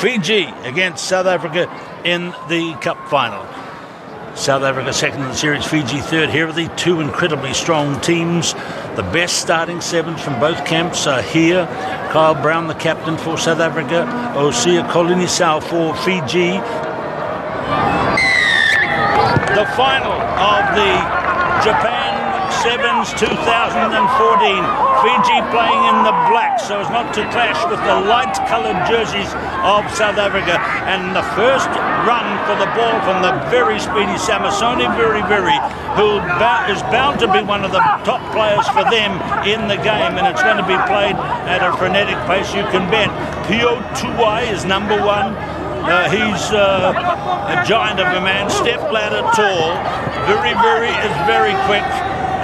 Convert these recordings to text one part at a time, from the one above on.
Fiji against South Africa in the Cup final. South Africa second in the series, Fiji third. Here are the two incredibly strong teams. The best starting sevens from both camps are here. Kyle Brown, the captain for South Africa. Osia Kolinisau for Fiji. The final of the Japan Sevens 2014. Fiji playing in the black so as not to clash with the light-coloured jerseys of South Africa. And the first run for the ball from the very speedy Samasoni Viriviri, who is bound to be one of the top players for them in the game, and it's going to be played at a frenetic pace, you can bet. Pio Tuai is number one. He's a giant of a man, step-ladder tall. Viriviri is very quick,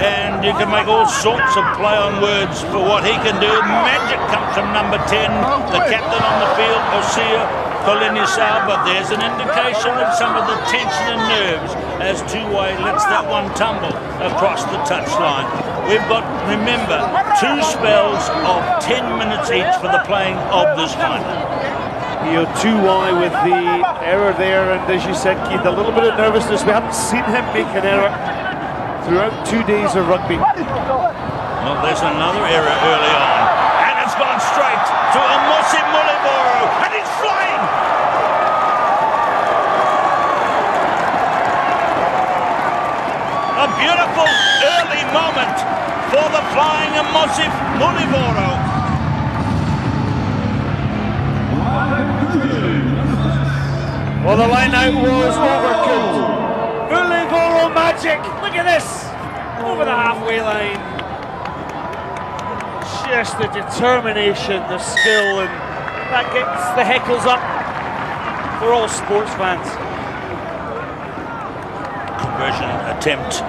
and you can make all sorts of play on words for what he can do. Magic comes from number 10, the captain on the field, Osia Kolinisau, but there's an indication of some of the tension and nerves as Tuai lets that one tumble across the touchline. We've got, remember, two spells of 10 minutes each for the playing of this final. Pio Tuai with the error there, and as you said, Keith, a little bit of nervousness. We haven't seen him make an error throughout 2 days of rugby. Well, there's another error early on, and it's gone straight to Amosi Mulivoro, and he's flying! A beautiful early moment for the flying Amosi Mulivoro. Well, the line out was overkill. Mulivoro magic! Look at this! Over the halfway line. Just the determination, the skill, and that gets the heckles up for all sports fans. Conversion attempt.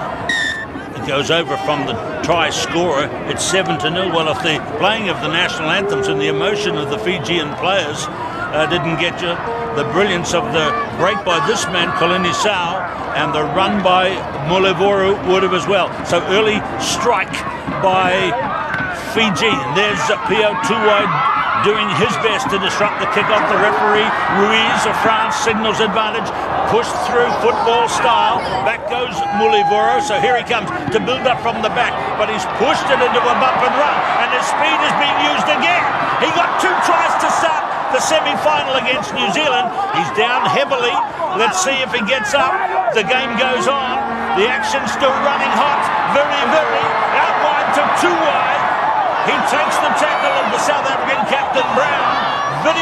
It goes over from the try scorer. It's 7-0. Well, if the playing of the national anthems and the emotion of the Fijian players didn't get you, the brilliance of the break by this man, Kolinisau, and the run by Mulivoro would have as well. So early strike by Fiji. There's Pio Tuai doing his best to disrupt the kick-off. The referee, Ruiz of France, signals advantage. Pushed through football style. Back goes Mulivoro. So here he comes to build up from the back. But he's pushed it into a bump and run. And his speed is being used again. He got 2 tries to start the semi-final against New Zealand. He's down heavily. Let's see if he gets up. The game goes on. The action's still running hot. Very out wide to Tuai. He takes the tackle of the South African captain Brown. Vidi.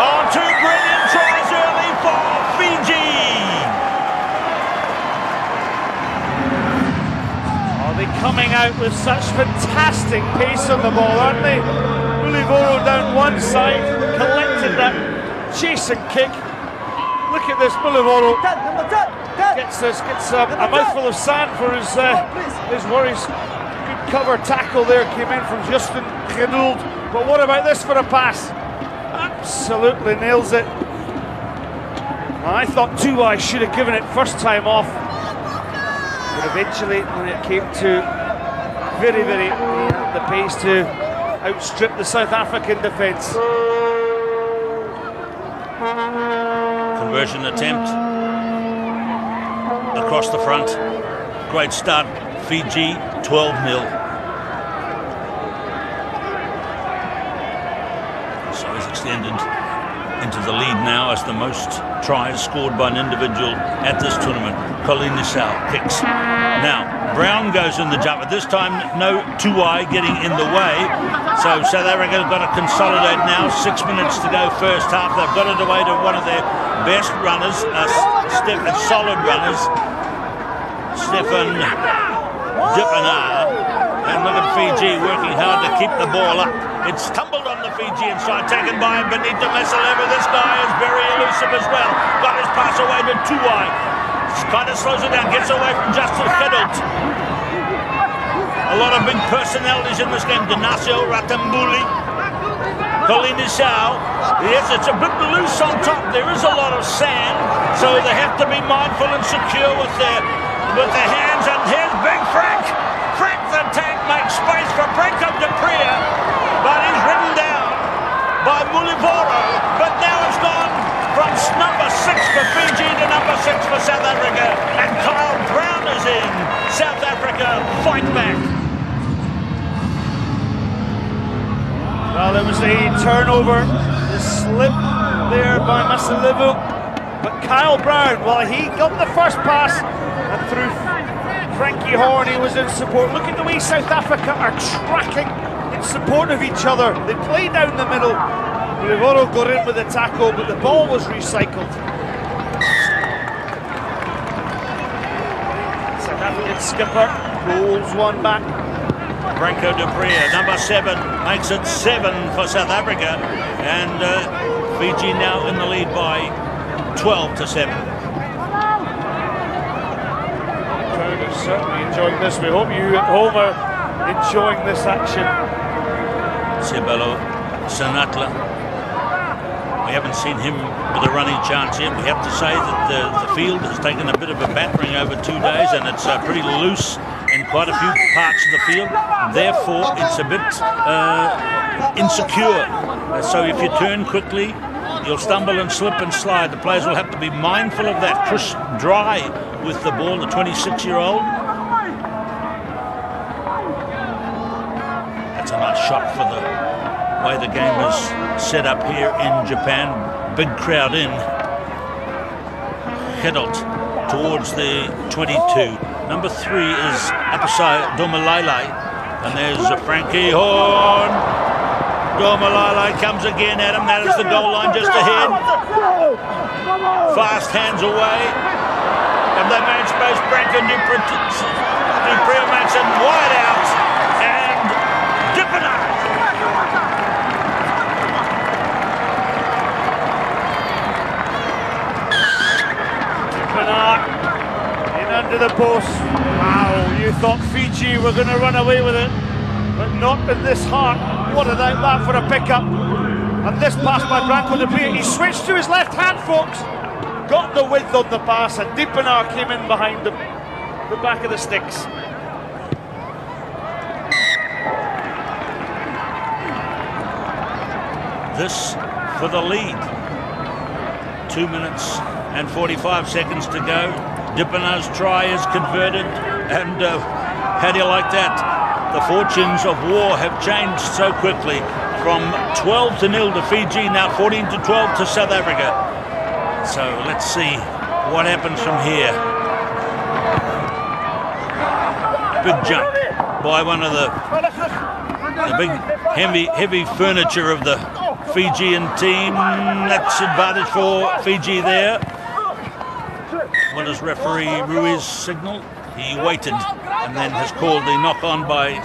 Oh, 2 brilliant tries early for Fiji. They're coming out with such fantastic pace on the ball, aren't they? Mulivoro down one side, collected that chase and kick. Look at this, Mulivoro gets a mouthful of sand for his worries. Good cover tackle there, came in from Justin Genould. But what about this for a pass? Absolutely nails it. I thought Tuai should have given it first time off. But eventually, when it came to very, he had the pace to outstrip the South African defence. Conversion attempt across the front. Great start, Fiji, 12-0. So he's extended into the lead now as the most tries scored by an individual at this tournament. Kolinisau kicks. Now, Brown goes in the jump. At this time, no Tuai getting in the way. So South Africa have got to consolidate now. 6 minutes to go first half. They've got it away to one of their best runners, solid runners, Stefan Dipanar. And look at Fiji working hard to keep the ball up. It's tumbled on the Fijian side, taken by Benito Masaleva. This guy is very elusive as well. Got his pass away to Tuai. Kind of slows it down, gets away from Justin Genould. A lot of big personalities in this game. Dinasio Ratambuli, Kolinisau. Yes, it's a bit loose on top. There is a lot of sand, so they have to be mindful and secure with their hands. And here's Big Frank. Frank the tank makes space for Branko de Pria, but he's ridden down. for Fiji to number 6 for South Africa. And Kyle Brown is in. South Africa fight back. Well, it was a turnover, the slip there by Vakalevu, but Kyle Brown, well, he got the first pass and through Frankie Horn, he was in support. Look at the way South Africa are tracking in support of each other. They play down the middle. Rivoro got in with the tackle, but the ball was recycled. South African skipper rolls one back. Branko de Brea, number 7, makes it 7 for South Africa, and Fiji now in the lead by 12 to 7. Crown is certainly enjoying this. We hope you at home are enjoying this action. Sebelo Sanatla. We haven't seen him with a running chance yet. We have to say that the field has taken a bit of a battering over 2 days, and it's pretty loose in quite a few parts of the field. Therefore, it's a bit insecure. So if you turn quickly, you'll stumble and slip and slide. The players will have to be mindful of that. Chris Dry with the ball, the 26-year-old. That's a nice shot for the way the game is set up here in Japan. Big crowd in. Hedelt towards the 22. Number 3 is Apasai Domalai, and there's Frankie Horn. Domalai comes again at him. That is the goal line just ahead. Fast hands away, and they manage both Branko de Brea makes it wide out, and Dippener. Under the post. Wow, you thought Fiji were going to run away with it, but not in this heart. What about that for a pickup? And this pass by Branko de Brea. He switched to his left hand, folks. Got the width on the pass, and Dippener came in behind the back of the sticks. This for the lead. 2 minutes and 45 seconds to go. Dippener's try is converted, and how do you like that? The fortunes of war have changed so quickly, from 12-0 to Fiji, now 14-12 to South Africa. So let's see what happens from here. Big jump by one of the big heavy furniture of the Fijian team. That's advantage for Fiji there. What does referee Ruiz signal? He waited and then has called the knock-on by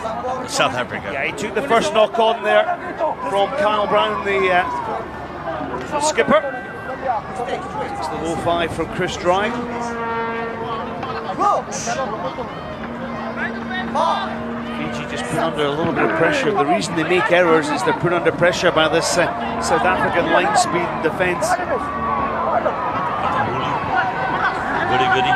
South Africa. Yeah, he took the first knock-on there from Kyle Brown, the skipper. It's the low 5 from Chris Dry. Fiji just put under a little bit of pressure. The reason they make errors is they're put under pressure by this South African line speed defence. Goody.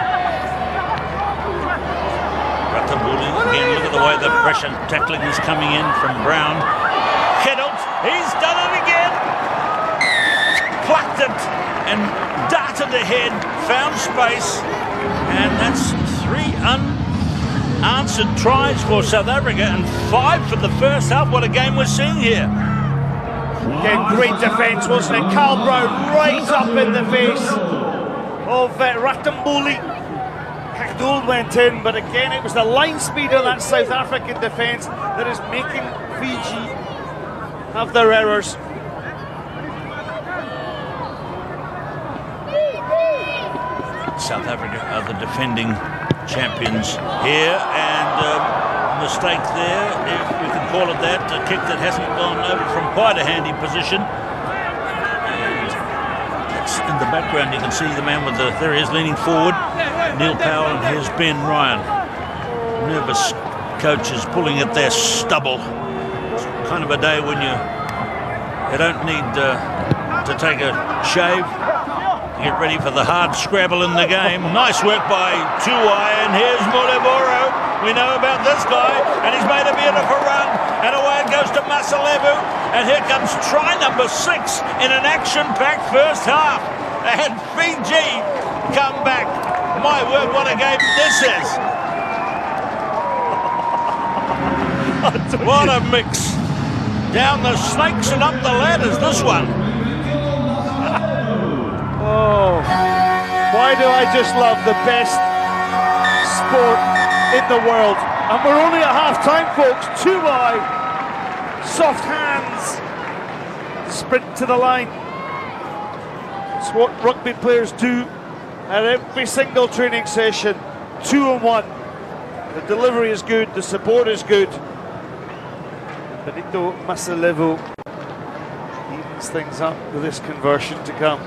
Ratabuli. Again, look at the way the pressure tackling is coming in from Brown. Hedelt, he's done it again. Plucked it and darted ahead, found space, and that's 3 unanswered tries for South Africa and 5 for the first half. What a game we're seeing here. Again, great defence, wasn't it? Kyle Brown right up in the face of Ratamboli. Hagdul went in, but again it was the line speed of that South African defence that is making Fiji have their errors. South Africa are the defending champions here, and mistake there, if we can call it that, a kick that hasn't gone over from quite a handy position. In the background you can see the man with there he is leaning forward, Neil Powell, and here's Ben Ryan. Nervous coaches pulling at their stubble. It's kind of a day when you don't need to take a shave to get ready for the hard scrabble in the game. Nice work by Tuai, and here's Mulevoro. We know about this guy, and he's made a beautiful run, and away it goes to Vakalevu, and here comes try number 6 in an action-packed first half. And Fiji come back. My word, what a game this is. What a mix. Down the snakes and up the ladders, this one. Oh, why do I just love the best sport in the world? And we're only at half-time, folks. Too wide. Soft hands. Sprint to the line. It's what rugby players do at every single training session. 2-on-1. The delivery is good, the support is good. Benito Vakalevu evens things up with this conversion to come.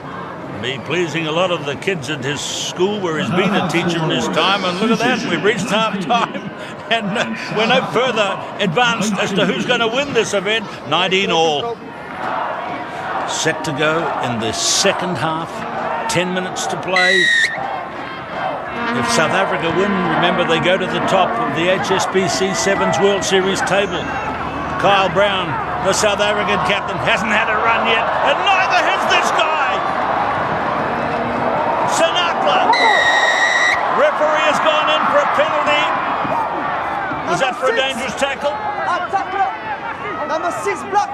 Be pleasing a lot of the kids at his school where he's been a teacher in his time. And look at that, we've reached half-time. And we're no further advanced as to who's going to win this event. 19 all. Set to go in the second half. 10 minutes to play. If South Africa win, remember they go to the top of the HSBC Sevens World Series table. Kyle Brown, the South African captain, hasn't had a run yet, and neither has this guy. Sinatla. Referee has gone in for a penalty. Was that for a dangerous tackle? Number 6 block.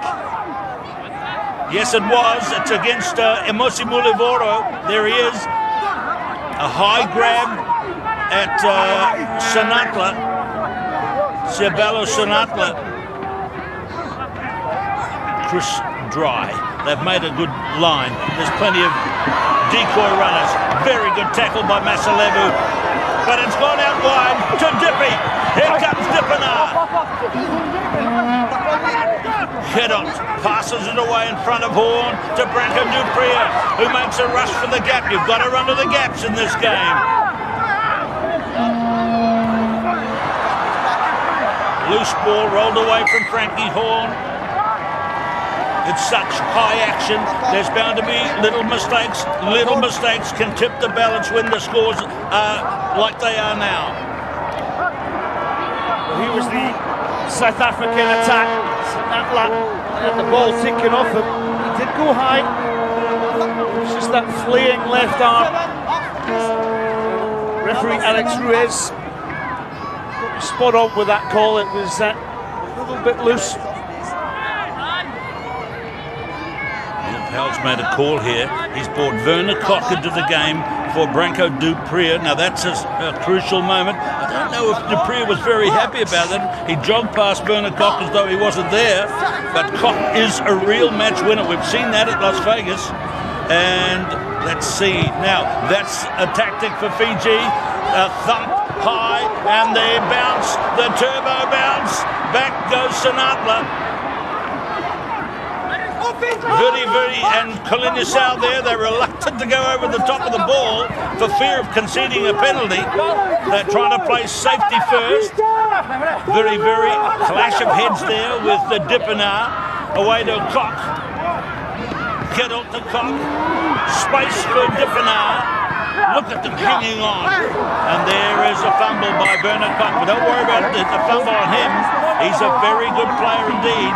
Yes, it was. It's against Emosi Mulivoro. There he is. A high grab at Sinatla. Sibalo Sinatla. Chris Dry. They've made a good line. There's plenty of decoy runners. Very good tackle by Vakalevu. But it's gone out wide to Dippy. Here comes Dippenar. Hedont passes it away in front of Horn to Branko Dupria, who makes a rush for the gap. You've got to run to the gaps in this game. Loose ball rolled away from Frankie Horn. It's such high action. There's bound to be little mistakes. Little mistakes can tip the balance when the scores are like they are now. He was the South African attack. Sinatla had the ball taken off him. He did go high. It's just that fleeing left arm. Referee Alex Ruiz spot on with that call. It was a little bit loose. Powell's made a call here. He's brought Werner Koch into the game for Branko Dupria. Now that's a crucial moment. I don't know if Dupria was very happy about that. He jogged past Werner Koch as though he wasn't there. But Koch is a real match winner. We've seen that at Las Vegas. And let's see. Now that's a tactic for Fiji. A thump high and they bounce. The turbo bounce. Back goes Sinatla. Vudi and Kolinisau there, they're reluctant to go over the top of the ball for fear of conceding a penalty. They're trying to play safety first. Very clash of heads there with the Dippenar. Away to Koch. Kettle to Koch. Space for Dippenar. Look at them hanging on. And there is a fumble by Bernard Koch. But don't worry about the fumble on him. He's a very good player indeed.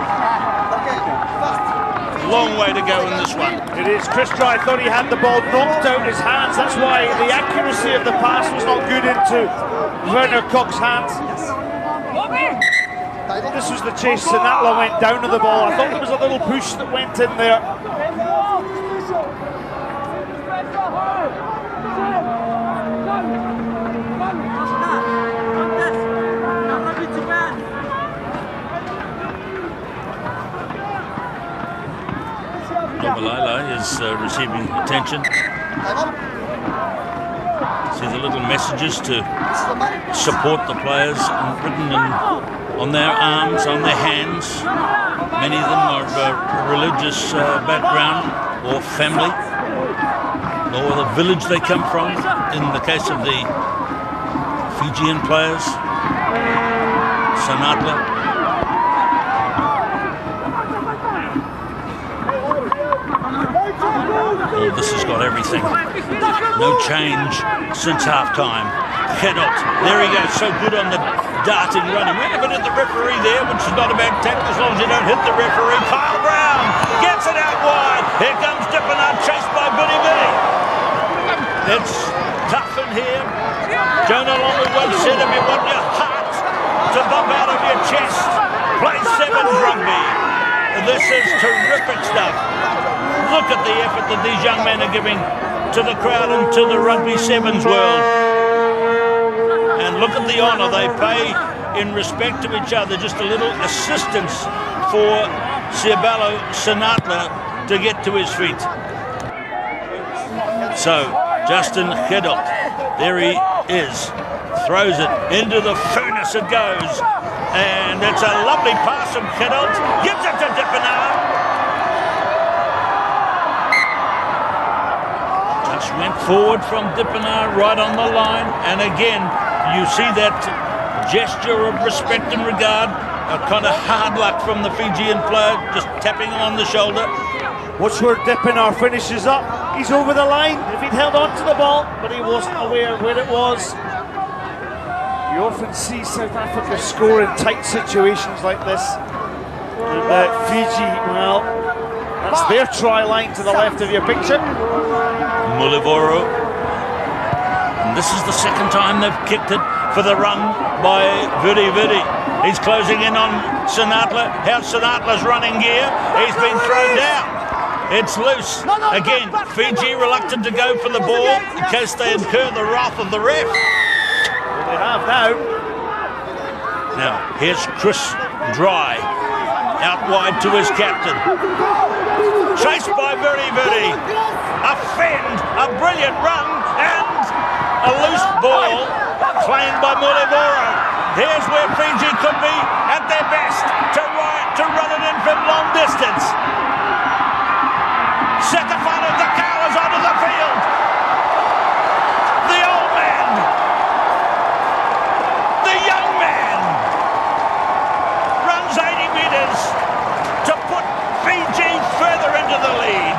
Long way to go in this one. It is. Chris Dry thought he had the ball knocked out his hands. That's why the accuracy of the pass was not good into Werner Koch's hands. This was the chase. Sinatla went down to the ball. I thought there was a little push that went in there. Malala is receiving attention. See the little messages to support the players written on their arms, on their hands. Many of them are of a religious background or family, or the village they come from. In the case of the Fijian players, Sinatla. Oh, this has got everything. No change since half-time. Hedont, there he goes, so good on the darting run. And we're going to hit the referee there, which is not a bad tackle as long as you don't hit the referee. Kyle Brown gets it out wide. Here comes Dippenar, chased by Billy Vidi. It's tough in here. Jonah Longley once said, if you want your heart to bump out of your chest, play sevens rugby. This is terrific stuff. Look at the effort that these young men are giving to the crowd and to the rugby sevens world. And look at the honour they pay in respect to each other. Just a little assistance for Siabalo Sinatla to get to his feet. So, Justin Hedelt, there he is, throws it into the furnace it goes. And it's a lovely pass from Hedelt, gives it to Dippenar. Just went forward from Dippenar right on the line. And again, you see that gesture of respect and regard, a kind of hard luck from the Fijian player, just tapping him on the shoulder. Watch where Dippenar finishes up. He's over the line. If he'd held on to the ball, but he wasn't aware where it was. You often see South Africa score in tight situations like this. And Fiji, well, that's their try line to the left of your picture. Mulivoro. And this is the second time they've kicked it for the run by Vidi Vidi. He's closing in on Sinatla. How's Sinatla's running gear? He's been thrown down. It's loose. Again, Fiji reluctant to go for the ball in case they incur the wrath of the ref. Well, they have now. Now, here's Chris Dry, out wide to his captain. Chased by Vidi Vidi. A fend, a brilliant run, and a loose ball claimed by Mulivoro. Here's where Fiji could be at their best to run it in from long distance. Setafano Dakar is onto the field. The old man. The young man runs 80 metres to put Fiji further into the lead.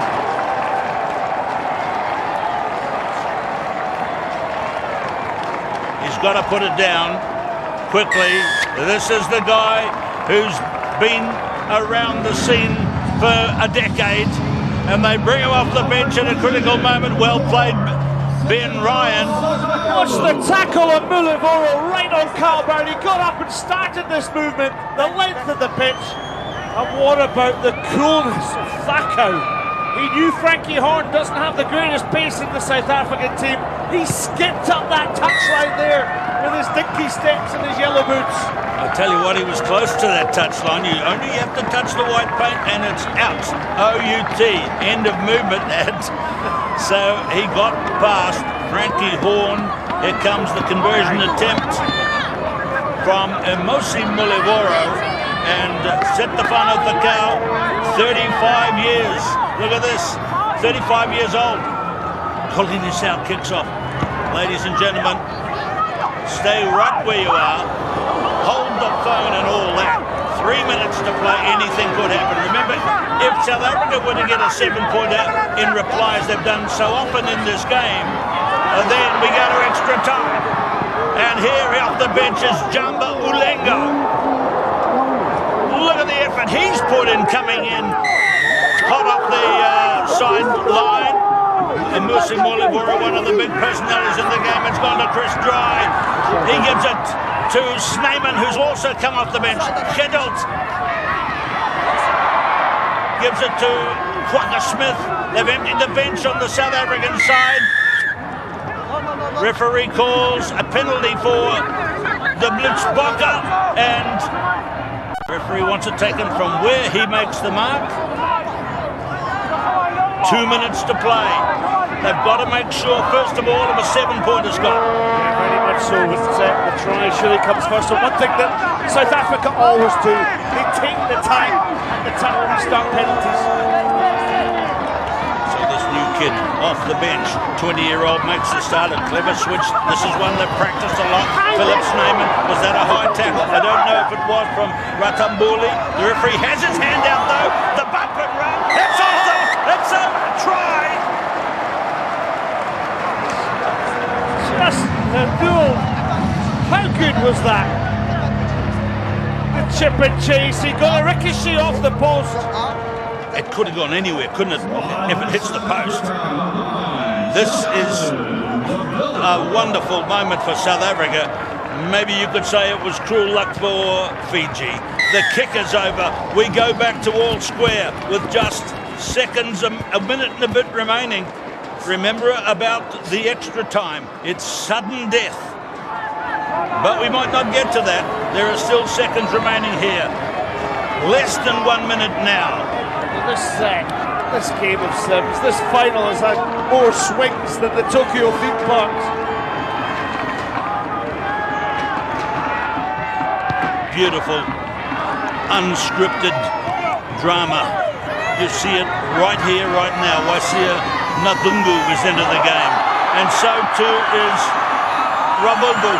He's got to put it down quickly. This is the guy who's been around the scene for a decade. And they bring him off the bench at a critical moment. Well played, Ben Ryan. Watch the tackle of Mulivoro right on Calbourne. He got up and started this movement, the length of the pitch. And what about the coolness of Thakau? He knew Frankie Horn doesn't have the greatest pace in the South African team. He skipped up that touchline there with his dinky steps and his yellow boots. I tell you what, he was close to that touchline. You only have to touch the white paint and it's out. O-U-T, end of movement. And so he got past Frankie Horn. Here comes the conversion attempt from Emosi Mulivoro. And Setafano Thakau, 35 years. Look at this, 35 years old. Colin Isao kicks off. Ladies and gentlemen, stay right where you are. Hold the phone and all that. 3 minutes to play, anything could happen. Remember, if South Africa were to get a 7-pointer in reply, as they've done so often in this game, then we go to extra time. And here off the bench is Jamba Ulengo. Look at the effort he's put in coming in hot off the sideline. Emosi Mulivoro, one of the big personalities in the game, it's gone to Chris Dry. He gives it to Snyman, who's also come off the bench. Hedelt gives it to Quagga Smith. They've emptied the bench on the South African side. Referee calls a penalty for the Blitzbokker, and referee wants it taken from where he makes the mark. 2 minutes to play. They've got to make sure, first of all, of a 7-pointer, Scott. Yeah, very much so. With the try surely comes first. And one thing that South Africa always do, they take the time at the time when we start penalties. So this new kid off the bench, 20-year-old, makes the start. A clever switch. This is one they've practiced a lot. Philip Snyman, was that a high tackle? I don't know if it was from Ratambuli. The referee has his hand out though. The bump and run. It's over. It's over. Try. Just the duel. How good was that? The chip and chase. He got a ricochet off the post. It could have gone anywhere, couldn't it? If it hits the post. This is a wonderful moment for South Africa. Maybe you could say it was cruel luck for Fiji. The kick is over. We go back to all square with just seconds, a minute and a bit remaining. Remember about the extra time. It's sudden death. But we might not get to that. There are still seconds remaining here. Less than 1 minute now. This game of sevens, this final has had more swings than the Tokyo theme parks. Beautiful, unscripted drama. You see it right here, right now. Wasia Nadungu is into the game. And so too is Rabubu.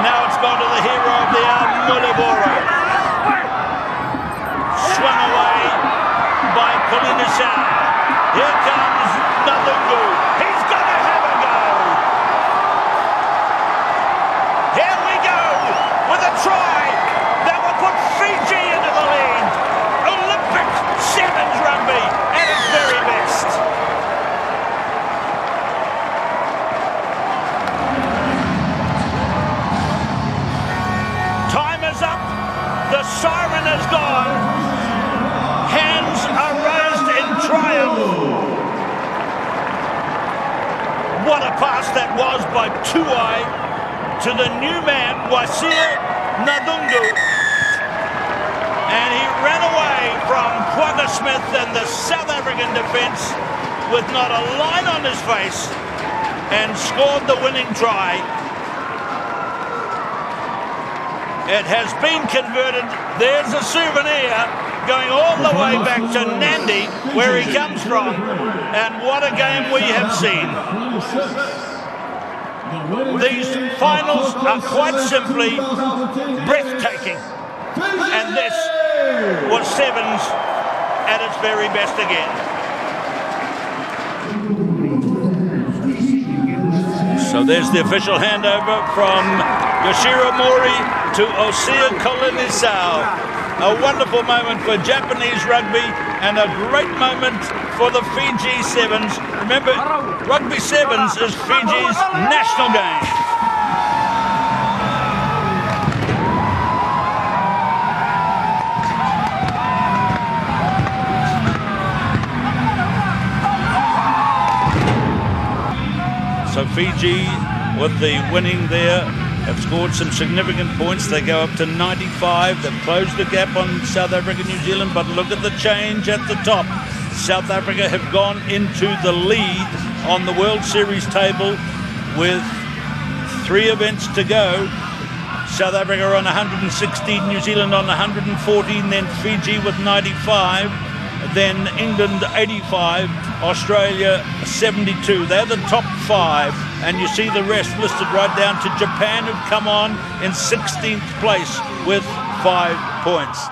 Now it's gone to the hero of the hour, Muliboro. Swung away by Kulinisau. Here comes Nadungu. He's going to have a go. Here we go with a try that will put Fiji into the lead. Olympic sevens rugby at its very best. Time is up. The siren is gone. Hands are raised in triumph. What a pass that was by Tuai to the new man, Wasia Nadungu. And he ran away from Quagga Smith and the South African defence with not a line on his face and scored the winning try. It has been converted. There's a souvenir going all the way back to Nandi, where he comes from. And what a game we have seen. These finals are quite simply breathtaking. And this was sevens at its very best again. So there's the official handover from Yoshiro Mori to Osea Kolinisau. A wonderful moment for Japanese rugby and a great moment for the Fiji Sevens. Remember, Rugby Sevens is Fiji's national game. So Fiji, with the winning there, have scored some significant points. They go up to 95. They've closed the gap on South Africa, New Zealand, but look at the change at the top. South Africa have gone into the lead on the World Series table with 3 events to go. South Africa on 116, New Zealand on 114, then Fiji with 95. Then England 85, Australia 72. They're the top 5, and you see the rest listed right down to Japan, who've come on in 16th place with 5 points.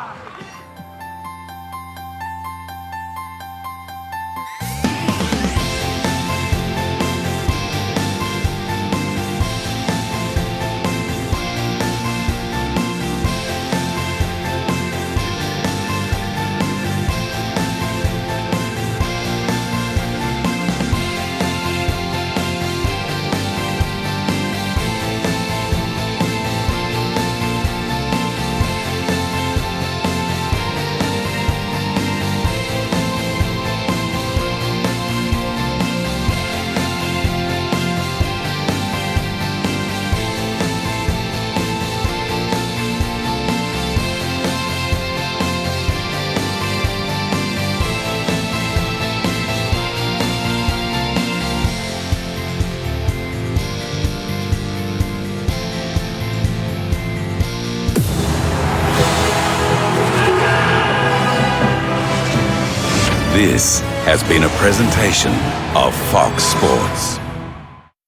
This has been a presentation of Fox Sports.